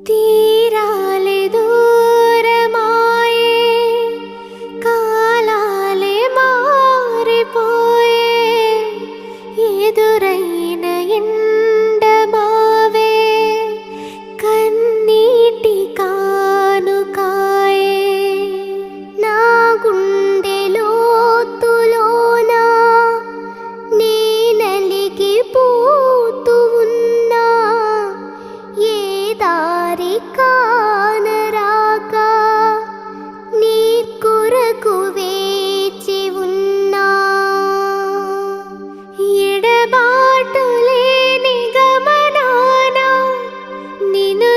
తీరాలే దూరమాయే కాలాలే మారిపోయే ఎదురైన ఎండమావే కన్నీటి కానుకాయే నా గుండె లోతులోన నీ నలిగిపోతూ ఉన్నా ఏ దారి కానరాక నీ కొరకు వేచి ఉన్నా ఎడబాటు లేని గమనాన నిన్ను